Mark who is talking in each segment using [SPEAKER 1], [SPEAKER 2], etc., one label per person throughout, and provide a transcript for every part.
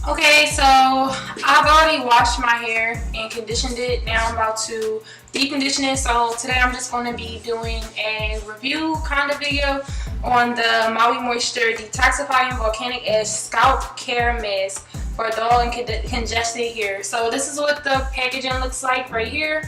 [SPEAKER 1] Okay, so I've already washed my hair and conditioned it. Now I'm about to deep condition it. So today I'm just going to be doing a review kind of video on the Maui Moisture Detoxifying Volcanic Ash Scalp Care Mask for dull and congested hair. So this is what the packaging looks like right here.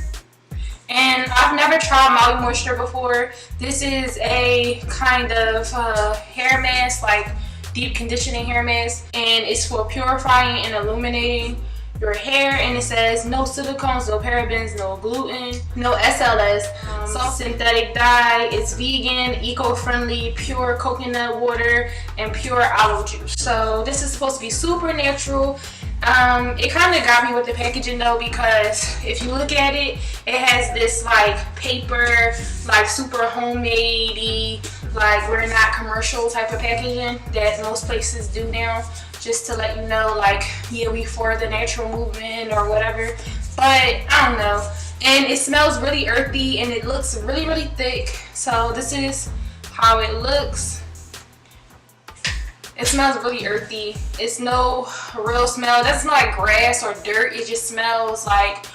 [SPEAKER 1] And I've never tried Maui Moisture before. This is a kind of hair mask, like deep conditioning hair mask, and it's for purifying and illuminating your hair. And it says no silicones, no parabens, no gluten, no SLS, so synthetic dye. It's vegan, eco-friendly, pure coconut water, and pure aloe juice. So this is supposed to be super natural. It kind of got me with the packaging though, because if you look at it, it has this like paper, like super homemade-y, like we're not commercial type of packaging that most places do now, just to let you know, like, yeah, we for the natural movement or whatever. But I don't know. And it smells really earthy and it looks really, really thick. So this is how it looks. It smells really earthy. It's no real smell. It doesn't smell like grass or dirt. It just smells like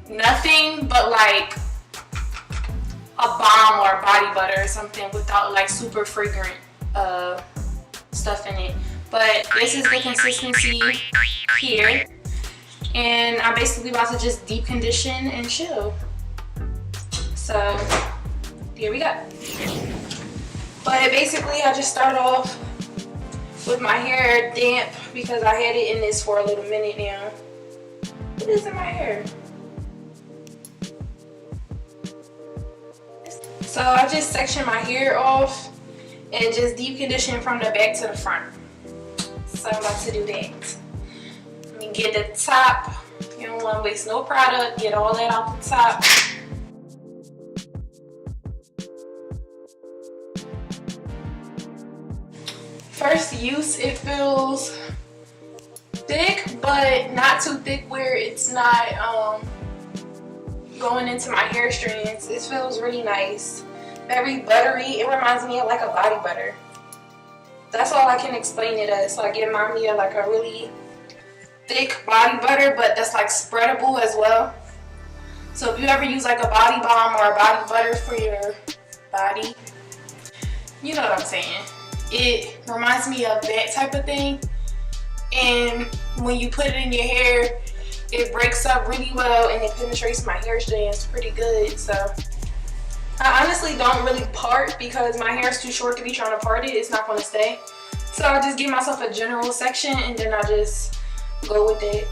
[SPEAKER 1] nothing but like a balm or body butter or something, without like super fragrant stuff in it. But this is the consistency here. And I'm basically about to just deep condition and chill. So here we go. But basically I just start off with my hair damp because I had it in this for a little minute now. What is in my hair? So I just section my hair off and just deep condition from the back to the front. So I'm about to do that. Let me get the top. You don't want to waste no product. Get all that off the top. First use, it feels thick, but not too thick where it's not going into my hair strands. It feels really nice, very buttery. It reminds me of like a body butter. That's all I can explain it as. Like, it reminds me of like a really thick body butter, but that's like spreadable as well. So if you ever use like a body balm or a body butter for your body, you know what I'm saying. It reminds me of that type of thing. And when you put it in your hair, it breaks up really well and it penetrates my hair strands pretty good. So I honestly don't really part because my hair is too short to be trying to part it. It's not going to stay. So I just give myself a general section and then I just go with it.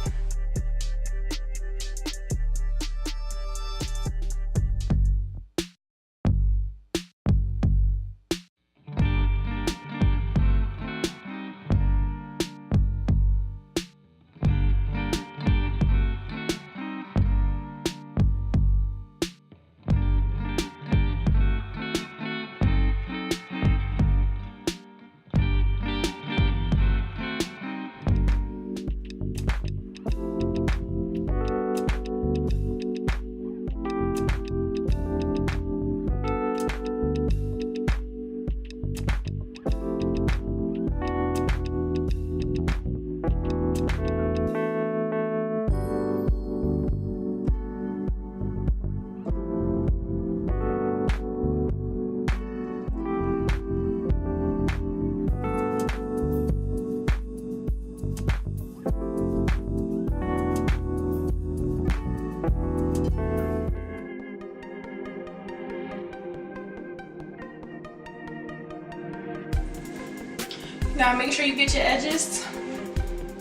[SPEAKER 1] Now make sure you get your edges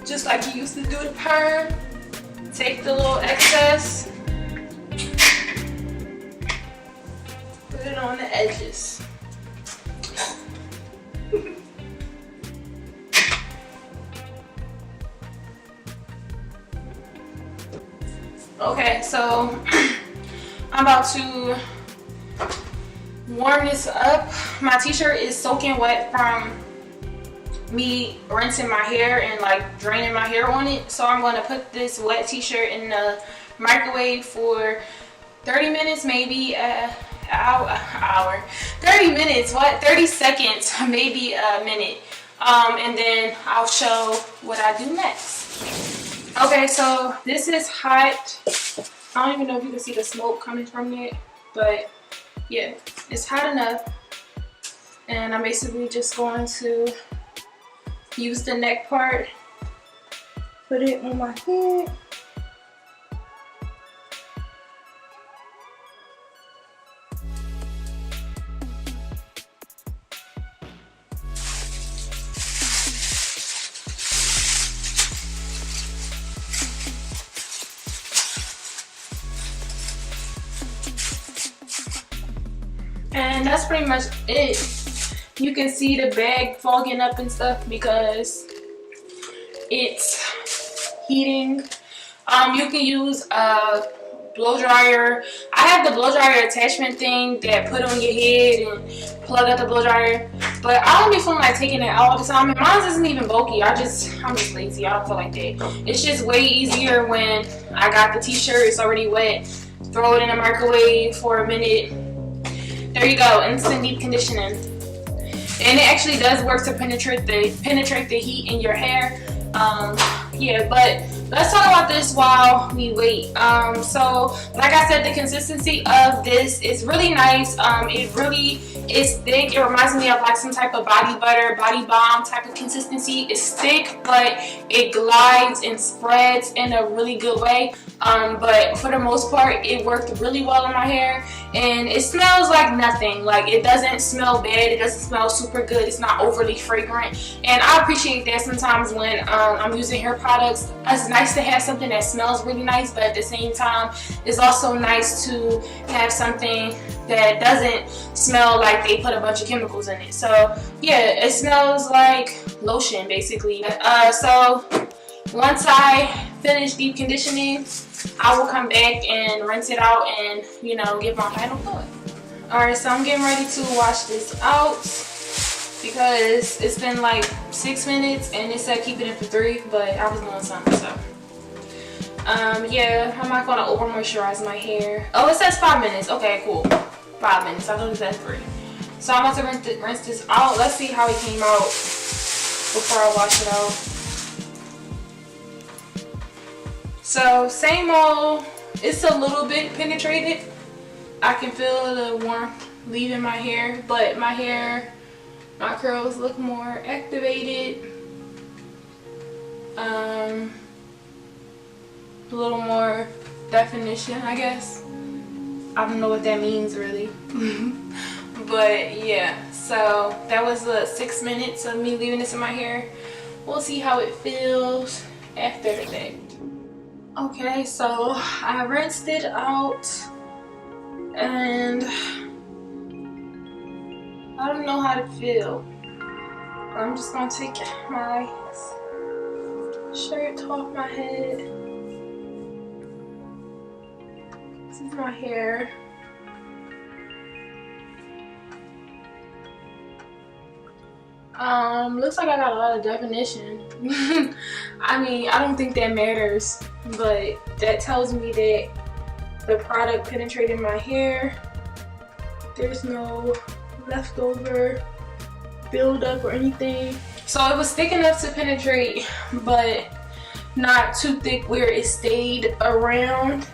[SPEAKER 1] just like you used to do the perm. Take the little excess, put it on the edges. Okay, so I'm about to warm this up. My t-shirt is soaking wet from me rinsing my hair and like draining my hair on it. So I'm going to put this wet t-shirt in the microwave for 30 minutes, maybe an hour. 30 minutes, what? 30 seconds, maybe a minute. and then I'll show what I do next. Okay, so this is hot. I don't even know if you can see the smoke coming from it, but yeah, it's hot enough. And I'm basically just going to use the neck part, put it on my head. And that's pretty much it. You can see the bag fogging up and stuff because it's heating. You can use a blow dryer. I have the blow dryer attachment thing that put on your head and plug out the blow dryer, but I don't be feeling like taking it out all the time. And mine isn't even bulky. I'm just lazy. I don't feel like that. It's just way easier when I got the t-shirt. It's already wet. Throw it in the microwave for a minute. There you go, instant deep conditioning. And it actually does work to penetrate the heat in your hair. Yeah, but let's talk about this while we wait. So like I said, the consistency of this is really nice. It really is thick. It reminds me of like some type of body butter, body balm type of consistency. It's thick, but it glides and spreads in a really good way. But for the most part, it worked really well on my hair, and it smells like nothing. Like, it doesn't smell bad, it doesn't smell super good, it's not overly fragrant, and I appreciate that sometimes when I'm using hair products. It's nice to have something that smells really nice, but at the same time, it's also nice to have something that doesn't smell like they put a bunch of chemicals in it. So yeah, it smells like lotion basically. So once I finish deep conditioning, I will come back and rinse it out and, you know, give my final thought. Alright, so I'm getting ready to wash this out because it's been like 6 minutes and it said keep it in for 3, but I was doing something, so. Yeah, I'm not gonna over moisturize my hair. Oh, it says 5 minutes. Okay, cool. 5 minutes. I thought it said 3. So I'm about to rinse this out. Let's see how it came out before I wash it out. So same old, it's a little bit penetrated. I can feel the warmth leaving my hair, but my curls look more activated. A little more definition, I guess. I don't know what that means really. But yeah, so that was 6 minutes of me leaving this in my hair. We'll see how it feels after the fact. Okay, so I rinsed it out and I don't know how to feel. I'm just gonna take my shirt off my head. This is my hair. Looks like I got a lot of definition. I mean, I don't think that matters, but that tells me that the product penetrated my hair. There's no leftover buildup or anything. So it was thick enough to penetrate, but not too thick where it stayed around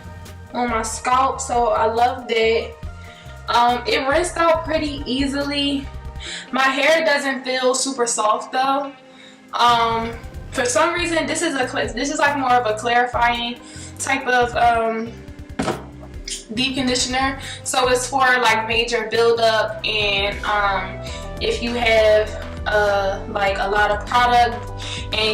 [SPEAKER 1] on my scalp. So I love that. It rinsed out pretty easily. My hair doesn't feel super soft though. For some reason, this is like more of a clarifying type of deep conditioner. So it's for like major buildup, and if you have like a lot of product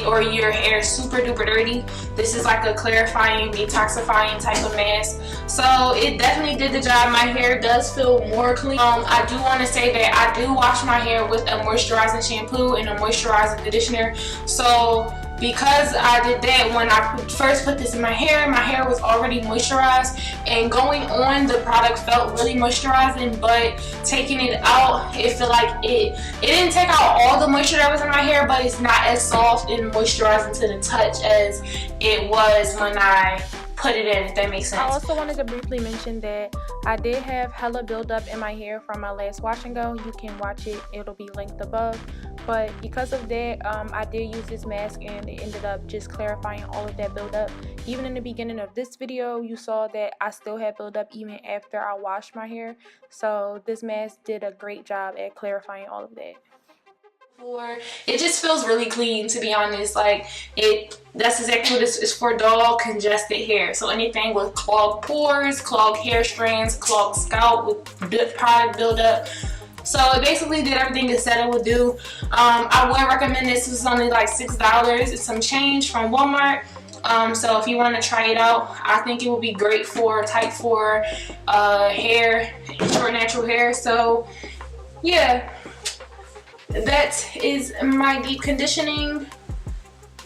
[SPEAKER 1] or your hair is super duper dirty, this is like a clarifying, detoxifying type of mask. So it definitely did the job. My hair does feel more clean. I do want to say that I do wash my hair with a moisturizing shampoo and a moisturizing conditioner. So because I did that, when I first put this in my hair was already moisturized, and going on the product felt really moisturizing, but taking it out, it felt like it didn't take out all the moisture that was in my hair, but it's not as soft and moisturizing to the touch as it was when I put it in, if that makes sense. I also wanted to briefly mention that I did have hella buildup in my hair from my last wash and go. You can watch it, it'll be linked above. but because of that, I did use this mask and it ended up just clarifying all of that buildup. Even in the beginning of this video, you saw that I still had buildup even after I washed my hair. So this mask did a great job at clarifying all of that. It just feels really clean, to be honest. Like, that's exactly what this is for: dull congested hair. So anything with clogged pores, clogged hair strands, clogged scalp with product buildup. So it basically did everything it said it would do. I would recommend this. This is only like $6. It's some change from Walmart. So if you want to try it out, I think it would be great for type 4 hair, short natural hair. So yeah, that is my deep conditioning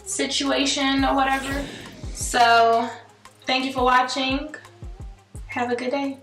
[SPEAKER 1] situation or whatever. So thank you for watching. Have a good day.